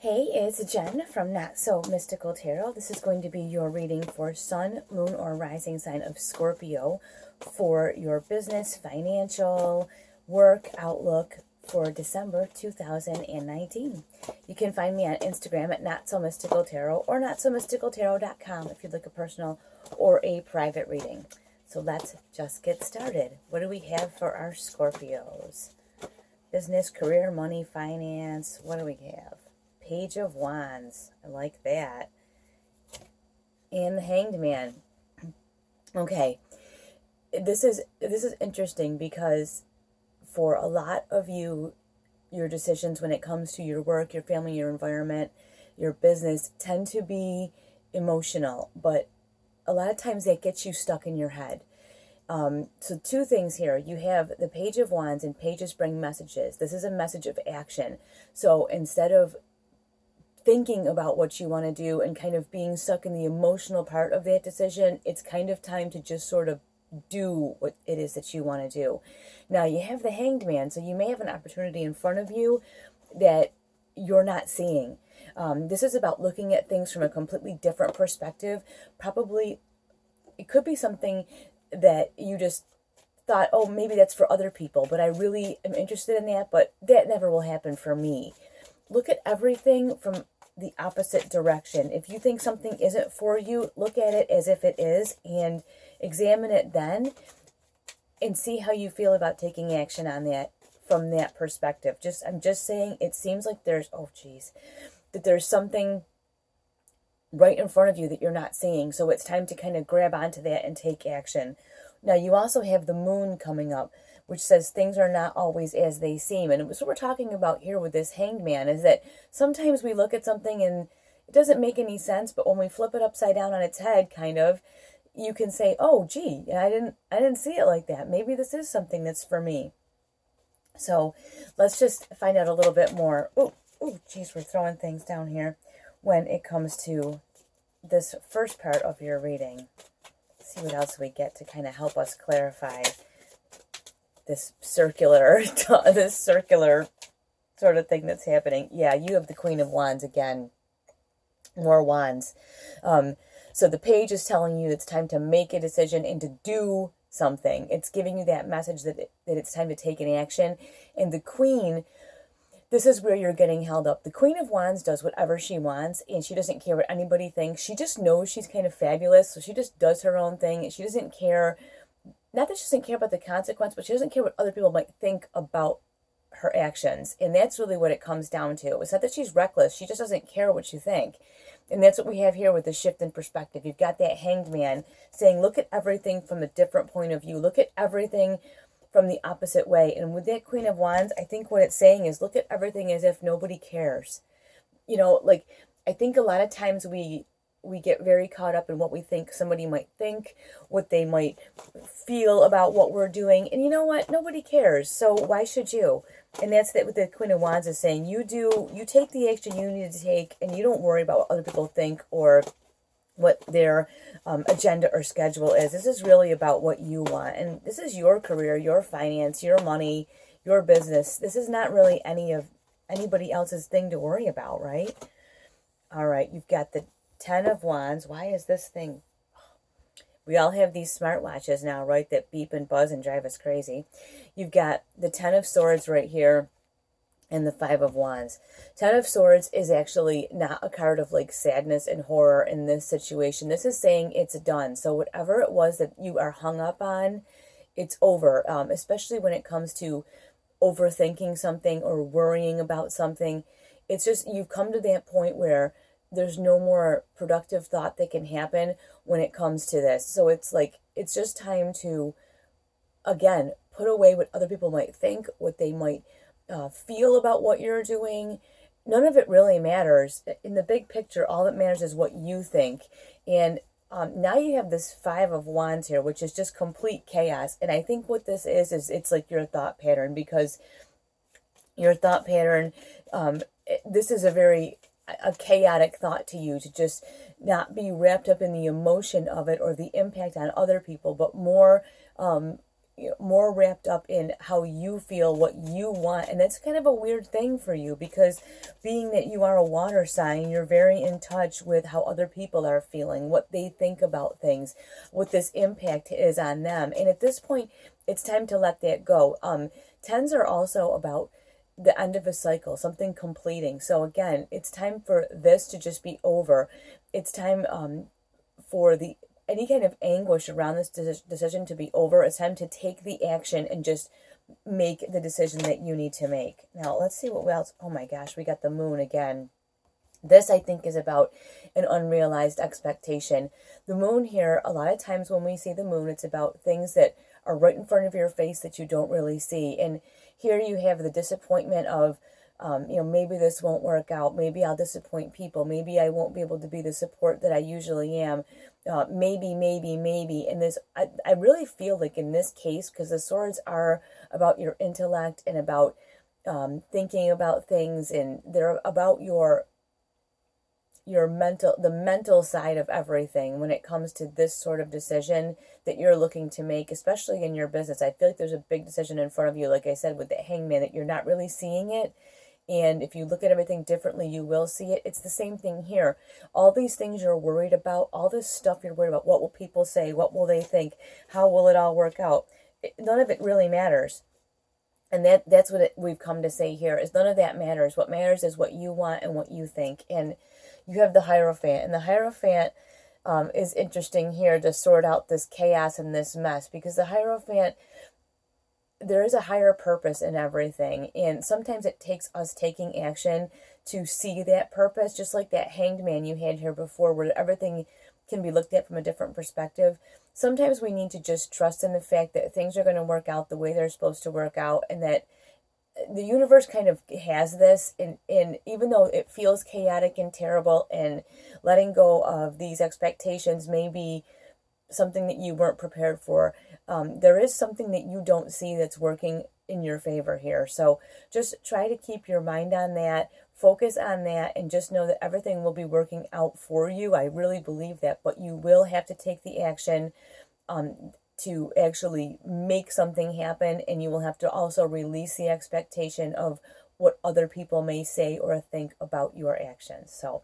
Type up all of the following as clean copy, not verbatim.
Hey, it's Jen from Not So Mystical Tarot. This is going to be your reading for Sun, Moon, or Rising sign of Scorpio for your business, financial, work outlook for December 2019. You can find me on Instagram at Not So Mystical Tarot or NotSoMysticalTarot.com if you'd like a personal or a private reading. So let's just get started. What do we have for our Scorpios? Business, career, money, finance. What do we have? Page of Wands. I like that. And the Hanged Man. Okay. This is interesting because for a lot of you, your decisions when it comes to your work, your family, your environment, your business tend to be emotional, but a lot of times that gets you stuck in your head. So two things here. You have the Page of Wands, and pages bring messages. This is a message of action. So instead of thinking about what you want to do and kind of being stuck in the emotional part of that decision, it's kind of time to just sort of do what it is that you want to do. Now you have the Hanged Man, so you may have an opportunity in front of you that you're not seeing. This is about looking at things from a completely different perspective. Probably it could be something that you just thought, oh, maybe that's for other people, but I really am interested in that, but that never will happen for me. Look at everything from the opposite direction. If you think something isn't for you, look at it as if it is and examine it then and see how you feel about taking action on that from that perspective. I'm just saying, it seems like that there's something right in front of you that you're not seeing. So it's time to kind of grab onto that and take action. Now you also have the Moon coming up, which says things are not always as they seem. And what we're talking about here with this Hanged Man is that sometimes we look at something and it doesn't make any sense, but when we flip it upside down on its head, kind of, you can say, oh, gee, I didn't see it like that. Maybe this is something that's for me. So let's just find out a little bit more. Oh, geez, we're throwing things down here when it comes to this first part of your reading. Let's see what else we get to kind of help us clarify this circular sort of thing that's happening. Yeah, you have the Queen of Wands again. More wands. So the page is telling you it's time to make a decision and to do something. It's giving you that message that it's time to take an action. And the Queen, this is where you're getting held up. The Queen of Wands does whatever she wants, and she doesn't care what anybody thinks. She just knows she's kind of fabulous, so she just does her own thing. She doesn't care. Not that she doesn't care about the consequence, but she doesn't care what other people might think about her actions. And that's really what it comes down to. It's not that she's reckless. She just doesn't care what you think. And that's what we have here with the shift in perspective. You've got that Hanged Man saying, look at everything from a different point of view. Look at everything from the opposite way. And with that Queen of Wands, I think what it's saying is look at everything as if nobody cares. You know, like, I think a lot of times we get very caught up in what we think somebody might think, what they might feel about what we're doing. And you know what? Nobody cares. So why should you? And that's what the Queen of Wands is saying. You take the action you need to take, and you don't worry about what other people think or what their agenda or schedule is. This is really about what you want. And this is your career, your finance, your money, your business. This is not really anybody else's thing to worry about, right? All right, you've got the Ten of Wands. Why is this thing? We all have these smartwatches now, right, that beep and buzz and drive us crazy. You've got the Ten of Swords right here and the Five of Wands. Ten of Swords is actually not a card of like sadness and horror in this situation. This is saying it's done. So whatever it was that you are hung up on, it's over, especially when it comes to overthinking something or worrying about something. It's just you've come to that point where there's no more productive thought that can happen when it comes to this. So it's like, it's just time to, again, put away what other people might think, what they might feel about what you're doing. None of it really matters. In the big picture, all that matters is what you think. And now you have this Five of Wands here, which is just complete chaos. And I think what this is it's like your thought pattern, because your thought pattern, this is a chaotic thought to you, to just not be wrapped up in the emotion of it or the impact on other people, but more more wrapped up in how you feel, what you want. And that's kind of a weird thing for you, because being that you are a water sign, you're very in touch with how other people are feeling, what they think about things, what this impact is on them. And at this point, it's time to let that go. Tens are also about the end of a cycle, something completing. So again, it's time for this to just be over. It's time for any kind of anguish around this decision to be over. It's time to take the action and just make the decision that you need to make. Now, let's see what else. Oh my gosh, we got the moon again. This, I think, is about an unrealized expectation. The moon here, a lot of times when we see the moon, it's about things that are right in front of your face that you don't really see. And here you have the disappointment of, maybe this won't work out. Maybe I'll disappoint people. Maybe I won't be able to be the support that I usually am. Maybe. And this, I really feel like in this case, because the swords are about your intellect and about thinking about things, and they're about the mental side of everything when it comes to this sort of decision that you're looking to make, especially in your business. I feel like there's a big decision in front of you, like I said, with the hangman, that you're not really seeing it. And if you look at everything differently, you will see it. It's the same thing here. All these things you're worried about, all this stuff you're worried about, what will people say? What will they think? How will it all work out? None of it really matters. And that's what we've come to say here, is none of that matters. What matters is what you want and what you think. And you have the Hierophant. And the Hierophant is interesting here to sort out this chaos and this mess, because the Hierophant, there is a higher purpose in everything. And sometimes it takes us taking action to see that purpose, just like that Hanged Man you had here before, where everything can be looked at from a different perspective. Sometimes we need to just trust in the fact that things are going to work out the way they're supposed to work out, and that the universe kind of has this, and even though it feels chaotic and terrible, and letting go of these expectations may be something that you weren't prepared for, there is something that you don't see that's working in your favor here. So just try to keep your mind on that, focus on that, and just know that everything will be working out for you. I really believe that, but you will have to take the action to actually make something happen, and you will have to also release the expectation of what other people may say or think about your actions. So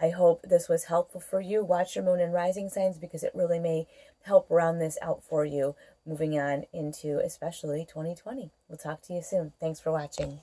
I hope this was helpful for you. Watch your moon and rising signs, because it really may help round this out for you moving on into especially 2020. We'll talk to you soon. Thanks for watching.